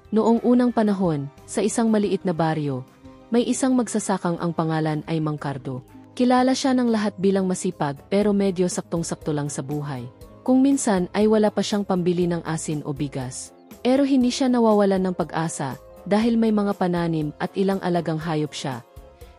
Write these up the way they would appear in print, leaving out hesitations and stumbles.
Noong unang panahon, sa isang maliit na baryo, may isang magsasakang ang pangalan ay Mang Cardo. Kilala siya ng lahat bilang masipag pero medyo saktong-sakto lang sa buhay. Kung minsan ay wala pa siyang pambili ng asin o bigas. Pero hindi siya nawawalan ng pag-asa dahil may mga pananim at ilang alagang hayop siya.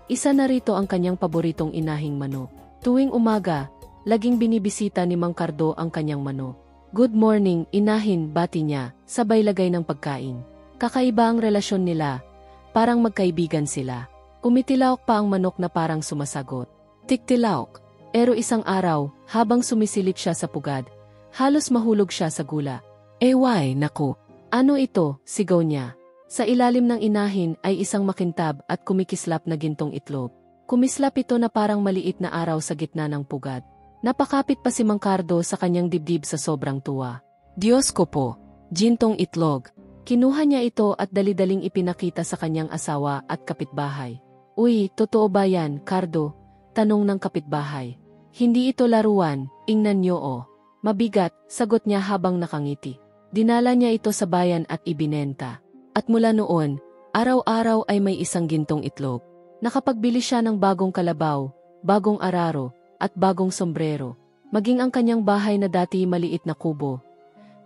Isa na rito ang kanyang paboritong inahing manok. Tuwing umaga, laging binibisita ni Mang Cardo ang kanyang manok. "Good morning, inahin," bati niya, sabay lagay ng pagkain. Kakaiba ang relasyon nila, parang magkaibigan sila. Umitilaok pa ang manok na parang sumasagot. Tiktilaok. Pero isang araw, habang sumisilip siya sa pugad, halos mahulog siya sa gula. "Why, naku. Ano ito?" sigaw niya. Sa ilalim ng inahin ay isang makintab at kumikislap na gintong itlog. Kumislap ito na parang maliit na araw sa gitna ng pugad. Napakapit pa si Mang Cardo sa kanyang dibdib sa sobrang tuwa. "Diyos ko po, gintong itlog." Kinuha niya ito at dali-daling ipinakita sa kanyang asawa at kapitbahay. "Uy, totoo ba yan, Cardo?" tanong ng kapitbahay. "Hindi ito laruan, ingnan niyo oh." "Mabigat," sagot niya habang nakangiti. Dinala niya ito sa bayan at ibinenta. At mula noon, araw-araw ay may isang gintong itlog. Nakapagbili siya ng bagong kalabaw, bagong araro, at bagong sombrero. Maging ang kanyang bahay na dati maliit na kubo,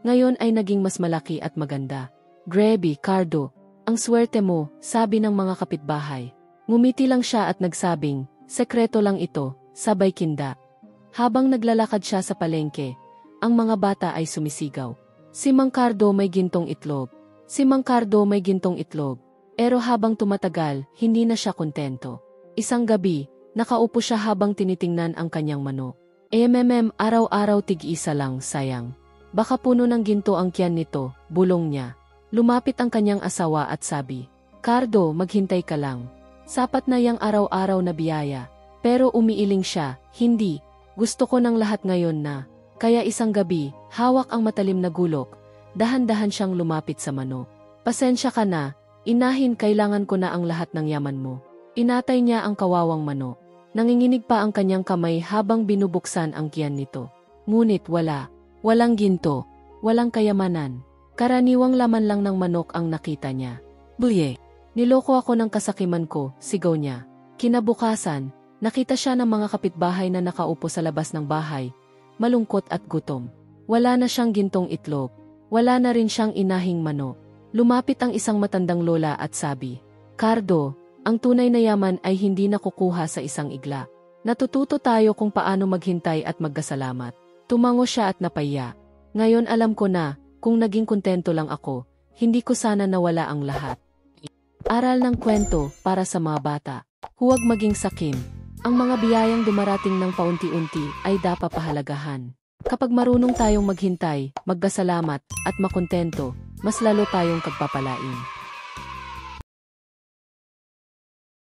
ngayon ay naging mas malaki at maganda. "Grabe, Cardo, ang swerte mo," sabi ng mga kapitbahay. Ngumiti lang siya at nagsabing, "Sekreto lang ito," sabay kinda. Habang naglalakad siya sa palengke, ang mga bata ay sumisigaw. "Si Mang Cardo may gintong itlog. Si Mang Cardo may gintong itlog." Pero habang tumatagal, hindi na siya kontento. Isang gabi, nakaupo siya habang tinitingnan ang kanyang manok. Araw-araw tig-isa lang, sayang. Baka puno ng ginto ang tiyan nito," bulong niya. Lumapit ang kanyang asawa at sabi, "Cardo, maghintay ka lang. Sapat na yang araw-araw na biyaya." Pero umiiling siya, "Hindi. Gusto ko ng lahat ngayon na." Kaya isang gabi, hawak ang matalim na gulok, dahan-dahan siyang lumapit sa manok. "Pasensya ka na, inahin, kailangan ko na ang lahat ng yaman mo." Inatay niya ang kawawang manok. Nanginginig pa ang kanyang kamay habang binubuksan ang tiyan nito. Ngunit walang ginto, walang kayamanan. Karaniwang laman lang ng manok ang nakita niya. "Buye, niloko ako ng kasakiman ko," sigaw niya. Kinabukasan, nakita siya ng mga kapitbahay na nakaupo sa labas ng bahay, malungkot at gutom. Wala na siyang gintong itlog, wala na rin siyang inahing manok. Lumapit ang isang matandang lola at sabi, "Cardo, ang tunay na yaman ay hindi nakukuha sa isang igla. Natututo tayo kung paano maghintay at magkasalamat." Tumango siya at napaya. "Ngayon alam ko na, kung naging kontento lang ako, hindi ko sana nawala ang lahat." Aral ng kwento para sa mga bata. Huwag maging sakim. Ang mga biyayang dumarating ng paunti-unti ay dapat pahalagahan. Kapag marunong tayong maghintay, magpasalamat, at makontento, mas lalo tayong pagpapalain.